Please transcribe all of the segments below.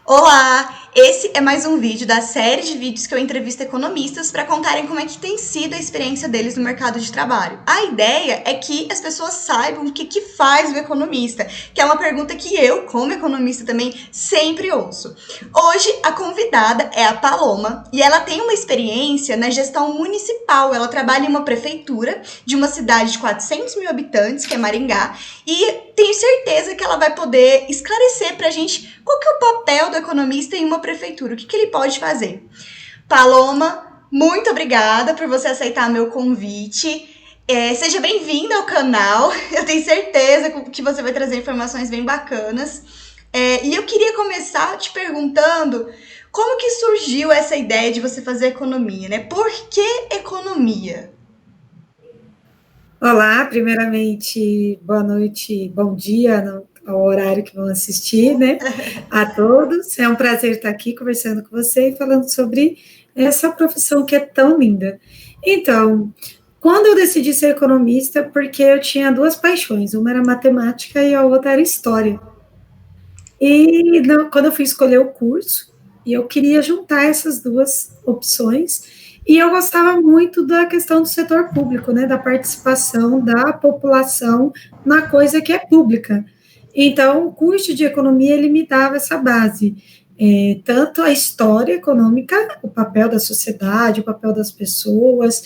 Olá! Esse é mais um vídeo da série de vídeos que eu entrevisto economistas para contarem como é que tem sido a experiência deles no mercado de trabalho. A ideia é que as pessoas saibam o que faz o economista, que é uma pergunta que eu, como economista também, sempre ouço. Hoje, a convidada é a Paloma e ela tem uma experiência na gestão municipal. Ela trabalha em uma prefeitura de uma cidade de 400 mil habitantes, que é Maringá, e tenho certeza que ela vai poder esclarecer para a gente qual que é o papel do economista em uma prefeitura, o que ele pode fazer. Paloma, muito obrigada por você aceitar meu convite. Seja bem-vinda ao canal, eu tenho certeza que você vai trazer informações bem bacanas. E eu queria começar te perguntando como que surgiu essa ideia de você fazer economia, né? Por que economia? Olá, primeiramente, boa noite, bom dia ao horário que vão assistir, né? A todos. É um prazer estar aqui conversando com você e falando sobre essa profissão que é tão linda. Então, quando eu decidi ser economista, porque eu tinha duas paixões, uma era matemática e a outra era história. E quando eu fui escolher o curso, eu queria juntar essas duas opções, e eu gostava muito da questão do setor público, né, da participação da população na coisa que é pública. Então, o curso de economia, ele me dava essa base, tanto a história econômica, o papel da sociedade, o papel das pessoas,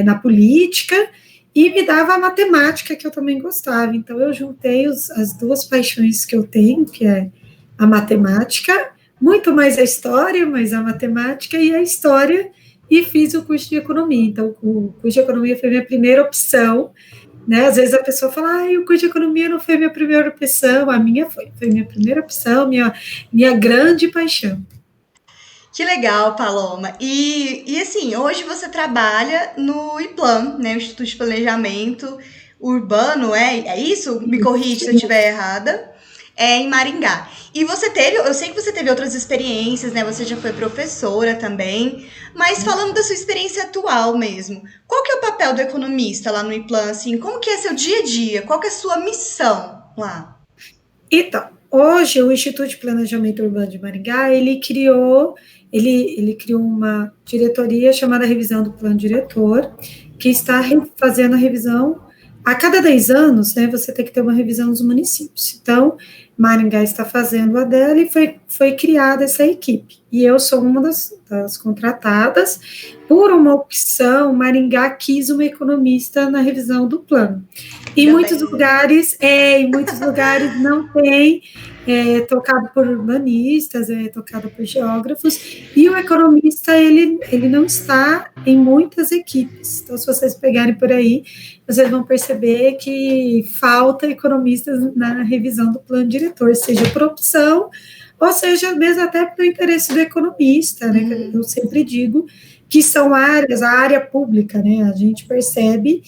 na política, e me dava a matemática, que eu também gostava. Então, eu juntei as duas paixões que eu tenho, que é a matemática, muito mais a história, mas a matemática e a história, e fiz o curso de economia. Então, o curso de economia foi minha primeira opção, né? Às vezes a pessoa fala, o curso de economia não foi minha primeira opção, a minha foi minha primeira opção, minha grande paixão. Que legal, Paloma. E assim, hoje você trabalha no IPLAN, né, o Instituto de Planejamento Urbano, é isso? Me corrige se eu estiver errada. É em Maringá. E você teve, eu sei que você teve outras experiências, né? Você já foi professora também, mas falando da sua experiência atual mesmo, qual que é o papel do economista lá no IPLAN, assim? Como que é seu dia a dia? Qual que é a sua missão lá? Então, hoje o Instituto de Planejamento Urbano de Maringá, ele criou uma diretoria chamada Revisão do Plano Diretor, que está fazendo a revisão a cada 10 anos, né, você tem que ter uma revisão dos municípios. Então, Maringá está fazendo a dela e foi criada essa equipe. E eu sou uma das contratadas. Por uma opção, Maringá quis uma economista na revisão do plano. Ainda bem. Em muitos lugares não tem, tocado por urbanistas, tocado por geógrafos, e o economista, ele não está em muitas equipes. Então, se vocês pegarem por aí, vocês vão perceber que falta economistas na revisão do plano diretor, seja por opção, ou seja, mesmo até pelo interesse do economista, né? Eu sempre digo que são áreas, a área pública, né? A gente percebe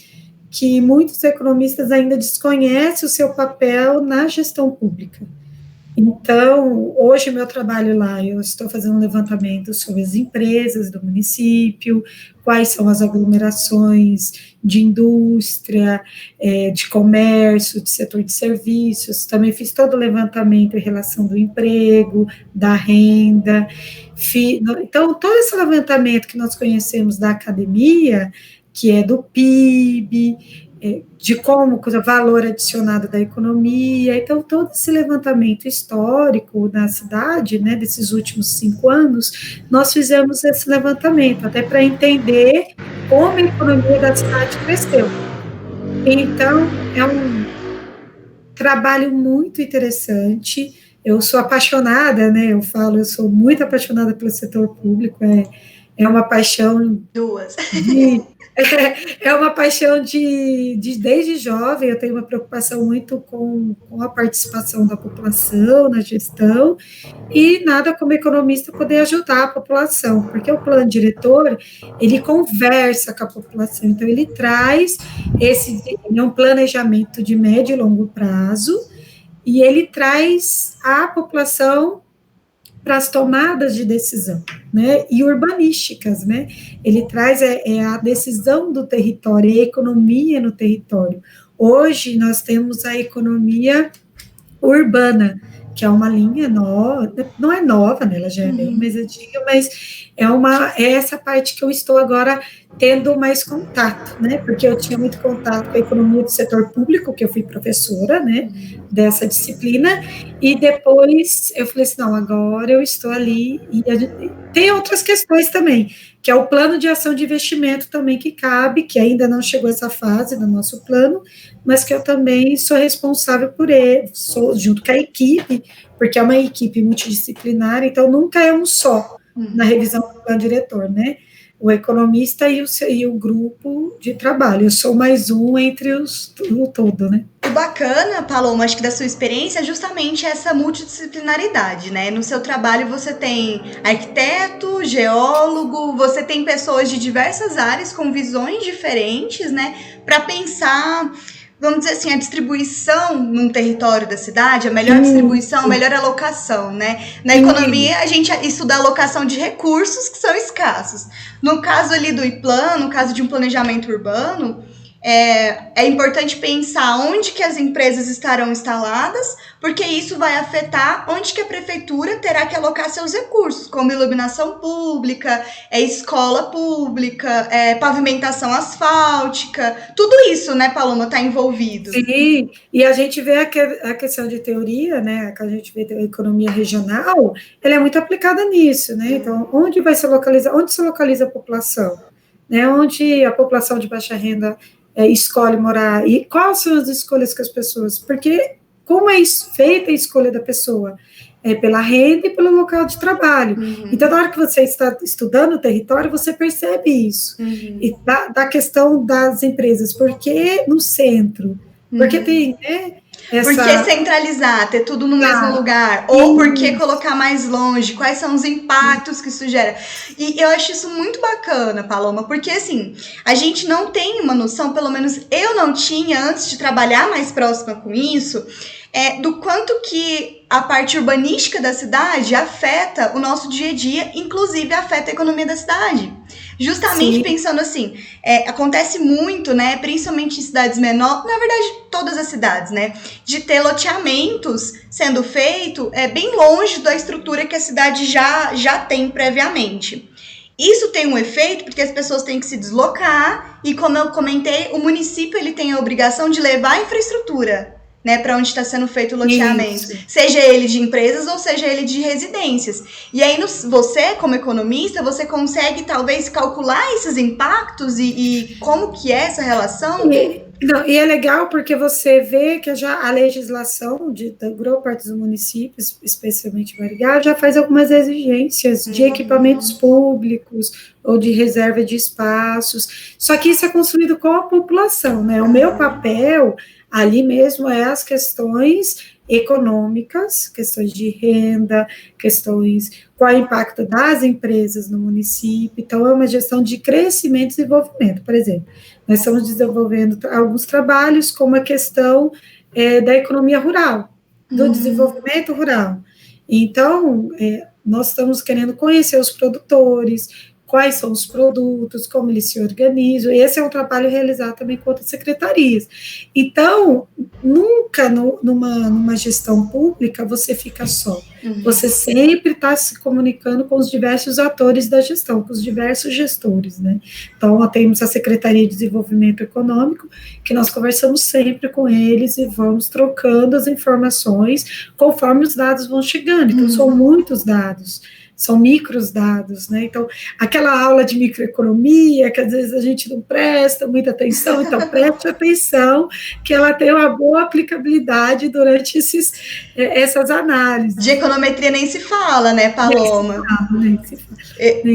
que muitos economistas ainda desconhecem o seu papel na gestão pública. Então, hoje, meu trabalho lá, eu estou fazendo um levantamento sobre as empresas do município, quais são as aglomerações de indústria, de comércio, de setor de serviços. Também fiz todo o levantamento em relação do emprego, da renda. Então, todo esse levantamento que nós conhecemos da academia, que é do PIB, de como o valor adicionado da economia. Então, todo esse levantamento histórico na cidade, né, desses últimos 5 anos, nós fizemos esse levantamento, até para entender como a economia da cidade cresceu. Então, é um trabalho muito interessante. Eu sou apaixonada, né? Eu sou muito apaixonada pelo setor público, é uma paixão Duas. de, é uma paixão desde jovem. Eu tenho uma preocupação muito com a participação da população na gestão, e nada como economista poder ajudar a população, porque o plano diretor, ele conversa com a população, então ele traz ele é um planejamento de médio e longo prazo, e ele traz a população para as tomadas de decisão, né, e urbanísticas, né, ele traz a decisão do território, a economia no território. Hoje nós temos a economia urbana, que é uma linha nova, não é nova, né, ela já é bem mais antiga, mas é essa parte que eu estou agora tendo mais contato, né, porque eu tinha muito contato com a economia do setor público, que eu fui professora, né, dessa disciplina, e depois eu falei assim, não, agora eu estou ali, e tem outras questões também, que é o plano de ação de investimento também que cabe, que ainda não chegou essa fase do nosso plano, mas que eu também sou responsável por ele, sou junto com a equipe, porque é uma equipe multidisciplinar, então nunca é um só na revisão do plano diretor, né? O economista e o grupo de trabalho. Eu sou mais um entre o todo, né? O bacana, Paloma, acho que da sua experiência é justamente essa multidisciplinaridade, né? No seu trabalho você tem arquiteto, geólogo, você tem pessoas de diversas áreas com visões diferentes, né? Para pensar, vamos dizer assim, a distribuição num território da cidade, a melhor distribuição, a melhor alocação, né? Na economia, a gente estuda a alocação de recursos que são escassos. No caso ali do IPLAN, no caso de um planejamento urbano, é importante pensar onde que as empresas estarão instaladas, porque isso vai afetar onde que a prefeitura terá que alocar seus recursos, como iluminação pública, escola pública, pavimentação asfáltica, tudo isso, né, Paloma, está envolvido. Sim, e a gente vê a questão de teoria, né, que a gente vê a economia regional, ela é muito aplicada nisso, né, então, onde se localiza a população? Né, onde a população de baixa renda escolhe morar, e quais são as escolhas que as pessoas, porque como é feita a escolha da pessoa? É pela renda e pelo local de trabalho. Então, na hora que você está estudando o território, você percebe isso. E da questão das empresas, porque no centro? Porque tem, né? Por que centralizar, ter tudo no mesmo lugar? Ou por que colocar mais longe? Quais são os impactos que isso gera? E eu acho isso muito bacana, Paloma, porque assim, a gente não tem uma noção, pelo menos eu não tinha antes de trabalhar mais próxima com isso, do quanto que a parte urbanística da cidade afeta o nosso dia a dia, inclusive afeta a economia da cidade. Justamente pensando assim, acontece muito, né, principalmente em cidades menores, na verdade todas as cidades, né, de ter loteamentos sendo feito bem longe da estrutura que a cidade já tem previamente. Isso tem um efeito porque as pessoas têm que se deslocar e, como eu comentei, o município ele tem a obrigação de levar a infraestrutura, né, para onde está sendo feito o loteamento, seja ele de empresas ou seja ele de residências. E aí você, como economista, você consegue talvez calcular esses impactos e como que é essa relação? E é legal porque você vê que já a legislação da grande parte dos municípios, especialmente Maringá, já faz algumas exigências de equipamentos públicos ou de reserva de espaços, só que isso é construído com a população, né? O meu papel ali mesmo é as questões econômicas, questões de renda, questões qual é o impacto das empresas no município. Então, é uma gestão de crescimento e desenvolvimento. Por exemplo, nós estamos desenvolvendo alguns trabalhos como a questão da economia rural, do desenvolvimento rural. Então, nós estamos querendo conhecer os produtores, quais são os produtos, como eles se organizam, e esse é um trabalho realizado também com outras secretarias. Então, nunca numa gestão pública você fica só, você sempre está se comunicando com os diversos atores da gestão, com os diversos gestores, né? Então, nós temos a Secretaria de Desenvolvimento Econômico, que nós conversamos sempre com eles e vamos trocando as informações conforme os dados vão chegando, então são muitos dados, são micros dados, né? Então, aquela aula de microeconomia, que às vezes a gente não presta muita atenção, então preste atenção, que ela tem uma boa aplicabilidade durante essas análises. De econometria nem se fala, né, Paloma? Nem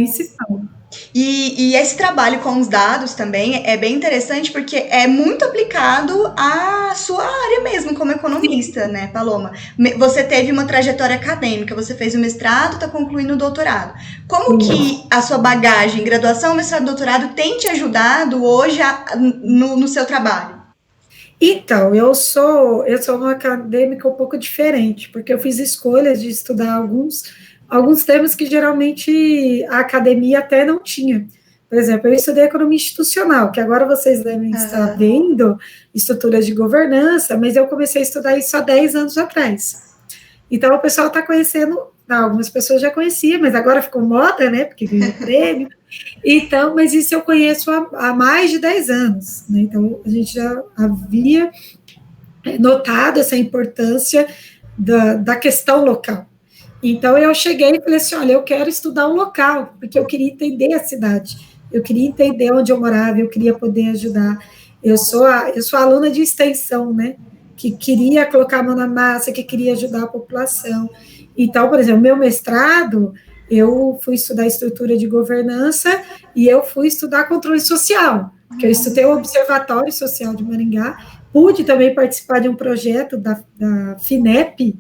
se fala. E esse trabalho com os dados também é bem interessante porque é muito aplicado à sua área mesmo, como economista, né, Paloma? Você teve uma trajetória acadêmica, você fez o mestrado, está concluindo o doutorado. Como que a sua bagagem, graduação, mestrado, doutorado, tem te ajudado hoje no seu trabalho? Então, eu sou uma acadêmica um pouco diferente, porque eu fiz escolhas de estudar alguns temas que geralmente a academia até não tinha. Por exemplo, eu estudei economia institucional, que agora vocês devem estar vendo estruturas de governança, mas eu comecei a estudar isso há 10 anos atrás. Então, o pessoal está conhecendo, algumas pessoas já conheciam, mas agora ficou moda, né, porque ganhou prêmio. Então, mas isso eu conheço há mais de 10 anos, né? Então, a gente já havia notado essa importância da questão local. Então, eu cheguei e falei assim, olha, eu quero estudar o local, porque eu queria entender a cidade, eu queria entender onde eu morava, eu queria poder ajudar. Eu sou aluna de extensão, né, que queria colocar a mão na massa, que queria ajudar a população. Então, por exemplo, meu mestrado, eu fui estudar estrutura de governança e eu fui estudar controle social, porque eu estudei o Observatório Social de Maringá, pude também participar de um projeto da FINEP,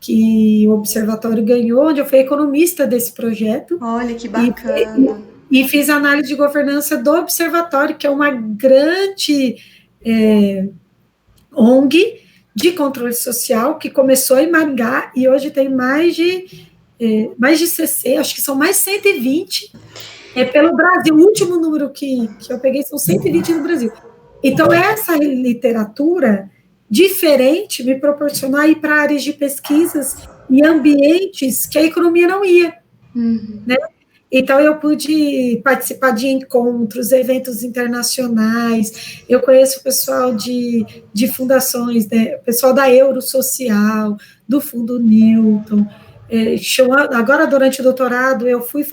que o Observatório ganhou, onde eu fui economista desse projeto. Olha, que bacana. E fiz análise de governança do Observatório, que é uma grande ONG de controle social, que começou em Maringá e hoje tem mais de 60, acho que são mais 120 pelo Brasil. O último número que eu peguei são 120 no Brasil. Então, essa literatura diferente me proporcionou a ir para áreas de pesquisas e ambientes que a economia não ia, né? Então, eu pude participar de encontros, eventos internacionais, eu conheço o pessoal de fundações, né? O pessoal da Eurosocial, do Fundo Newton. Agora, durante o doutorado, eu fui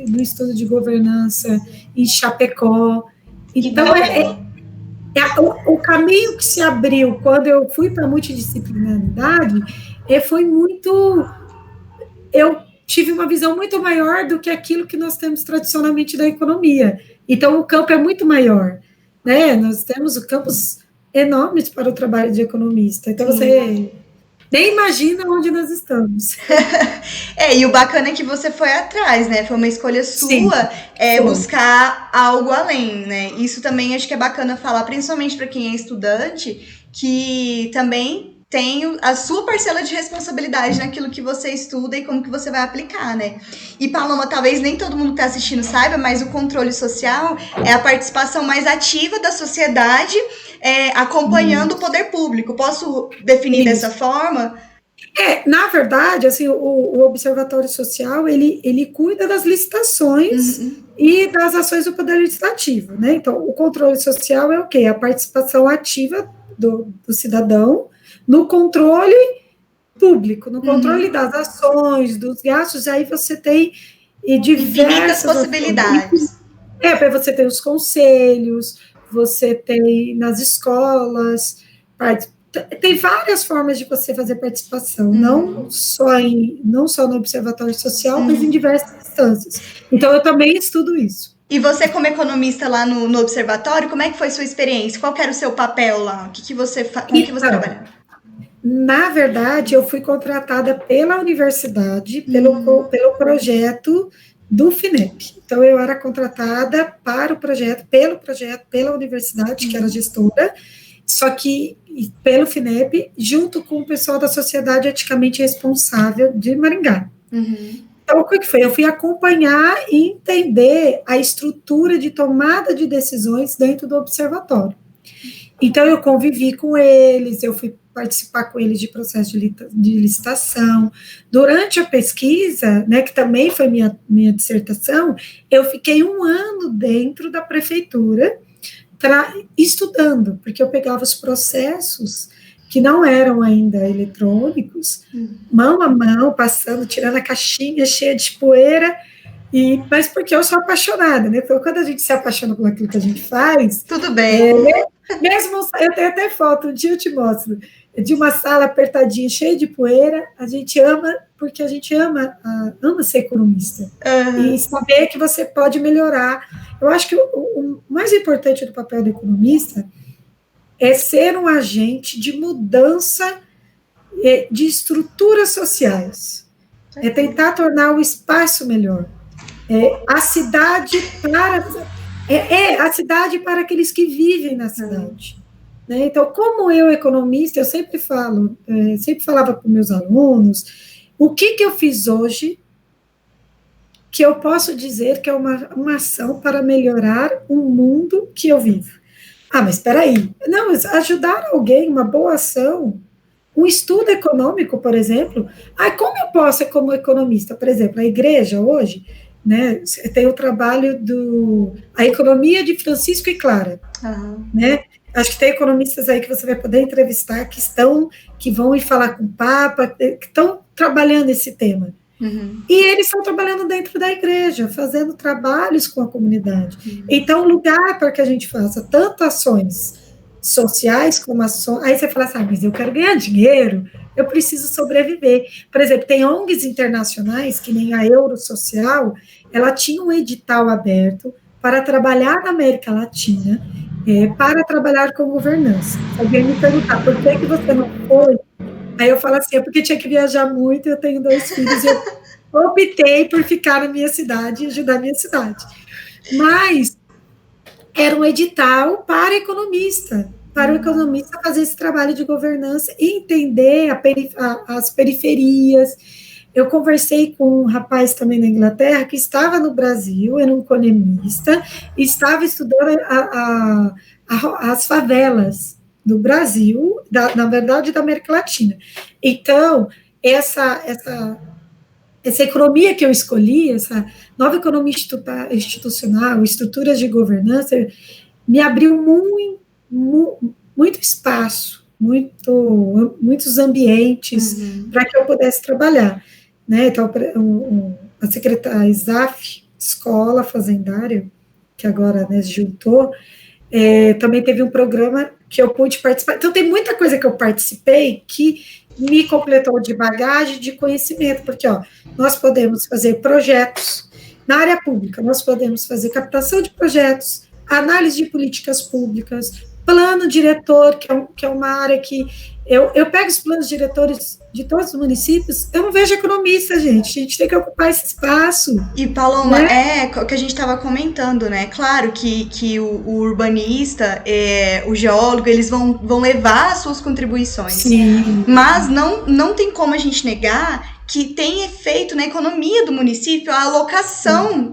no estudo de governança em Chapecó. Então, o caminho que se abriu quando eu fui para a multidisciplinaridade foi muito... Eu tive uma visão muito maior do que aquilo que nós temos tradicionalmente da economia. Então, o campo é muito maior, né? Nós temos campos enormes para o trabalho de economista. Então, você nem imagina onde nós estamos. E o bacana é que você foi atrás, né? Foi uma escolha sua buscar algo além, né? Isso também acho que é bacana falar, principalmente para quem é estudante, que também tem a sua parcela de responsabilidade naquilo que você estuda e como que você vai aplicar, né? E Paloma, talvez nem todo mundo que está assistindo saiba, mas o controle social é a participação mais ativa da sociedade acompanhando o poder público. Posso definir dessa forma? Na verdade, assim, o Observatório Social, ele cuida das licitações e das ações do Poder Legislativo, né? Então, o controle social é o quê? A participação ativa do cidadão no controle público, no controle das ações, dos gastos, aí você tem diversas possibilidades. Você tem os conselhos, você tem nas escolas, tem várias formas de você fazer participação, não só no Observatório Social, mas em diversas instâncias. Então, eu também estudo isso. E você, como economista lá no Observatório, como é que foi sua experiência? Qual que era o seu papel lá? Com que você trabalhava? Na verdade, eu fui contratada pela universidade, pelo projeto do FINEP. Então, eu era contratada para o projeto, pela universidade, que era gestora, só que pelo FINEP, junto com o pessoal da Sociedade Eticamente Responsável de Maringá. Então, o que foi? Eu fui acompanhar e entender a estrutura de tomada de decisões dentro do observatório. Então, eu convivi com eles, eu fui participar com eles de processo de licitação. Durante a pesquisa, né, que também foi minha dissertação, eu fiquei 1 ano dentro da prefeitura estudando, porque eu pegava os processos que não eram ainda eletrônicos, mão a mão, passando, tirando a caixinha cheia de poeira, mas porque eu sou apaixonada, né? Porque quando a gente se apaixona por aquilo que a gente faz... Tudo bem. Mesmo, eu tenho até foto, um dia eu te mostro, de uma sala apertadinha, cheia de poeira, a gente ama, porque a gente ama ser economista. E saber que você pode melhorar. Eu acho que o mais importante do papel do economista é ser um agente de mudança de estruturas sociais. É tentar tornar o espaço melhor. A cidade para aqueles que vivem na cidade. Né? Então, como eu, economista, eu sempre falava para os meus alunos, o que eu fiz hoje que eu posso dizer que é uma ação para melhorar o mundo que eu vivo. Mas espera aí. Não, ajudar alguém, uma boa ação, um estudo econômico, por exemplo, como eu posso ser como economista? Por exemplo, a igreja hoje, né, tem o trabalho a economia de Francisco e Clara, né? Acho que tem economistas aí que você vai poder entrevistar que vão ir falar com o Papa, que estão trabalhando esse tema. E eles estão trabalhando dentro da igreja, fazendo trabalhos com a comunidade. Então, lugar para que a gente faça tanto ações sociais como ações... Aí você fala assim, mas eu quero ganhar dinheiro, eu preciso sobreviver. Por exemplo, tem ONGs internacionais, que nem a Eurosocial, ela tinha um edital aberto para trabalhar na América Latina, para trabalhar com governança. Alguém me perguntar, por que você não foi? Aí eu falo assim, é porque tinha que viajar muito, eu tenho 2 filhos, e eu optei por ficar na minha cidade e ajudar a minha cidade. Mas era um edital para o economista fazer esse trabalho de governança e entender as periferias. Eu conversei com um rapaz também na Inglaterra que estava no Brasil, era um economista, e estava estudando as favelas do Brasil, na verdade, da América Latina. Então, essa economia que eu escolhi, essa nova economia institucional, estruturas de governança, me abriu muito espaço, muitos ambientes para que eu pudesse trabalhar. Né? Então, a secretária ISAF, Escola Fazendária, que agora, né, se juntou, também teve um programa que eu pude participar. Então, tem muita coisa que eu participei que me completou de bagagem, de conhecimento, porque nós podemos fazer projetos na área pública, nós podemos fazer captação de projetos, análise de políticas públicas, plano diretor, que é uma área que eu pego os planos diretores de todos os municípios, eu não vejo economista, gente. A gente tem que ocupar esse espaço. E, Paloma, né? O que a gente estava comentando, né? Claro que o urbanista, o geólogo, eles vão levar as suas contribuições. Sim. Mas não tem como a gente negar que tem efeito na economia do município a alocação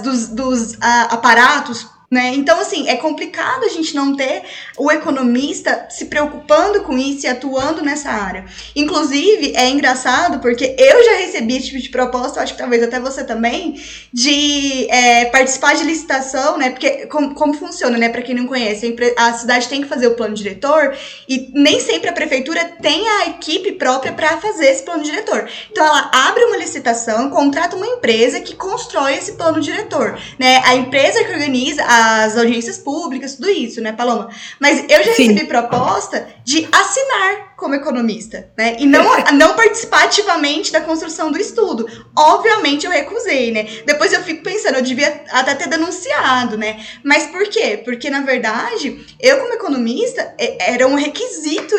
dos aparatos, né? Então, assim, é complicado a gente não ter o economista se preocupando com isso e atuando nessa área. Inclusive, é engraçado porque eu já recebi esse tipo de proposta, acho que talvez até você também, de participar de licitação, né? Porque como funciona, né? Para quem não conhece, a cidade tem que fazer o plano diretor e nem sempre a prefeitura tem a equipe própria para fazer esse plano diretor. Então, ela abre uma licitação, contrata uma empresa que constrói esse plano diretor, né? A empresa que organiza as audiências públicas, tudo isso, né, Paloma? Mas eu já recebi proposta de assinar como economista, né? E não participar ativamente da construção do estudo. Obviamente eu recusei, né? Depois eu fico pensando, eu devia até ter denunciado, né? Mas por quê? Porque, na verdade, eu como economista, era um requisito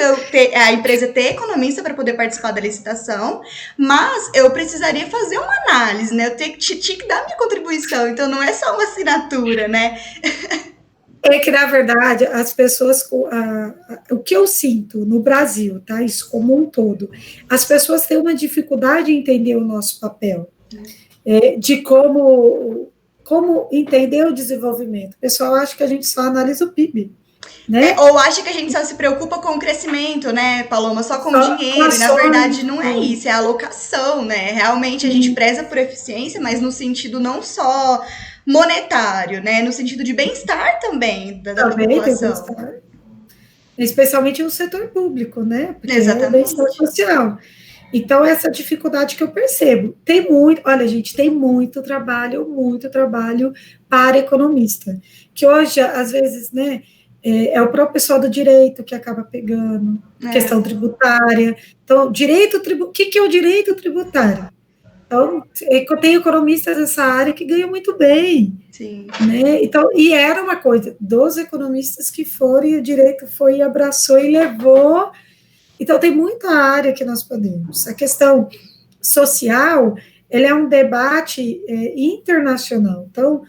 a empresa ter economista para poder participar da licitação, mas eu precisaria fazer uma análise, né? Eu tinha que dar minha contribuição, então não é só uma assinatura, né? É que, na verdade, as pessoas, o que eu sinto no Brasil, tá? Isso como um todo, as pessoas têm uma dificuldade em entender o nosso papel, de como entender o desenvolvimento. O pessoal acha que a gente só analisa o PIB, né? Ou acha que a gente só se preocupa com o crescimento, né, Paloma? Só com o dinheiro, e na verdade não é isso, é a alocação, né? Realmente a gente preza por eficiência, mas no sentido não só monetário, né? No sentido de bem-estar também da população. Especialmente no setor público, né? Porque exatamente. É bem-estar social. Então, essa dificuldade que eu percebo. Olha, gente, tem muito trabalho para economista. Que hoje, às vezes, né, é o próprio pessoal do direito que acaba pegando, questão tributária. Então, o que é o direito tributário? Então, tem economistas nessa área que ganham muito bem. Sim. Né? Então, e era uma coisa dos economistas que foram, e o direito foi, abraçou e levou. Então, tem muita área que nós podemos. A questão social, ele é um debate internacional. Então,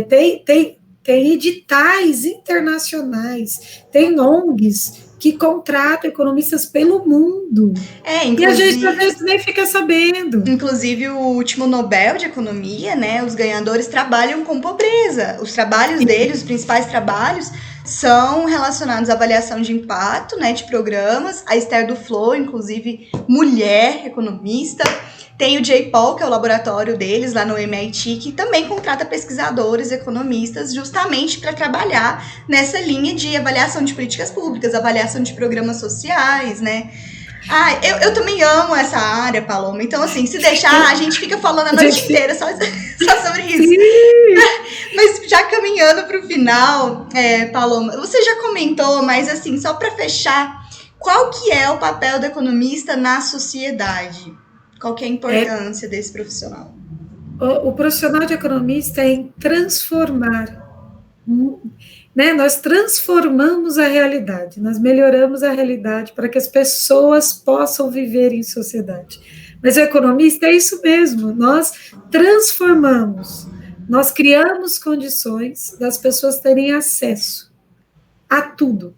tem editais internacionais, tem ONGs que contratam economistas pelo mundo. E a gente, às vezes, nem fica sabendo. Inclusive, o último Nobel de Economia, né, os ganhadores trabalham com pobreza. Os trabalhos deles, os principais trabalhos, são relacionados à avaliação de impacto, né, de programas. A Esther do Flow, inclusive, mulher economista. Tem o J-POL, que é o laboratório deles lá no MIT, que também contrata pesquisadores, economistas, justamente para trabalhar nessa linha de avaliação de políticas públicas, avaliação de programas sociais, né? Eu também amo essa área, Paloma. Então, assim, se deixar, a gente fica falando a noite inteira só sobre isso. Mas já caminhando para o final, Paloma, você já comentou, mas assim, só para fechar, qual que é o papel do economista na sociedade? Qual que é a importância desse profissional? O profissional de economista é em transformar, né? Nós transformamos a realidade, nós melhoramos a realidade para que as pessoas possam viver em sociedade. Mas o economista é isso mesmo, nós transformamos, nós criamos condições das pessoas terem acesso a tudo.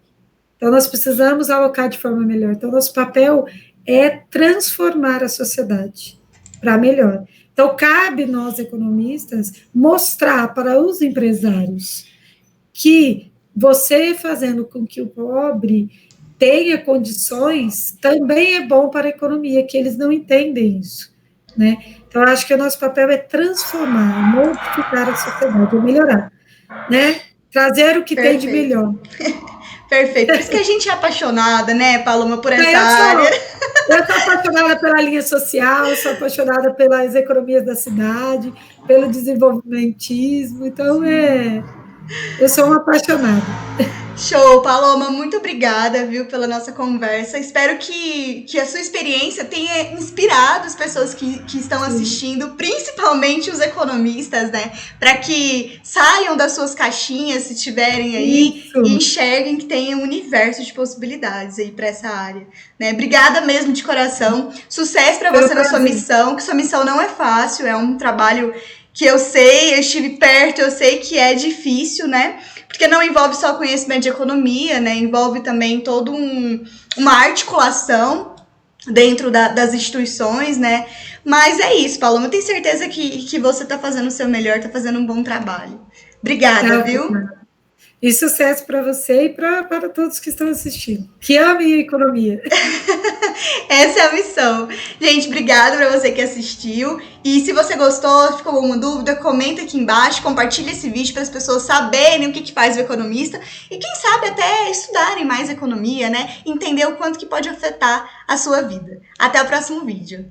Então, nós precisamos alocar de forma melhor. Então, nosso papel é transformar a sociedade para melhor. Então, cabe nós, economistas, mostrar para os empresários que você fazendo com que o pobre tenha condições também é bom para a economia, que eles não entendem isso, né? Então, acho que o nosso papel é transformar, modificar a sociedade, melhorar, né? Trazer o que tem de melhor. Perfeito. Por isso que a gente é apaixonada, né, Paloma, por essa área. Eu sou apaixonada pela linha social, sou apaixonada pelas economias da cidade, pelo desenvolvimentismo, então eu sou uma apaixonada. Show, Paloma, muito obrigada, viu, pela nossa conversa. Espero que a sua experiência tenha inspirado as pessoas que estão assistindo, principalmente os economistas, né, para que saiam das suas caixinhas, se tiverem aí, e enxerguem que tem um universo de possibilidades aí para essa área, né? Obrigada mesmo de coração. Sucesso para você na sua missão, que sua missão não é fácil, é um trabalho que eu sei, eu estive perto, eu sei que é difícil, né? Porque não envolve só conhecimento de economia, né? Envolve também toda uma articulação dentro das instituições, né? Mas é isso, Paloma. Eu tenho certeza que você está fazendo o seu melhor, está fazendo um bom trabalho. Obrigada, viu? E sucesso para você e para todos que estão assistindo. Que amem a economia. Essa é a missão. Gente, obrigada para você que assistiu. E se você gostou, ficou alguma dúvida, comenta aqui embaixo, compartilha esse vídeo para as pessoas saberem o que faz o economista e quem sabe até estudarem mais economia, né? Entender o quanto que pode afetar a sua vida. Até o próximo vídeo.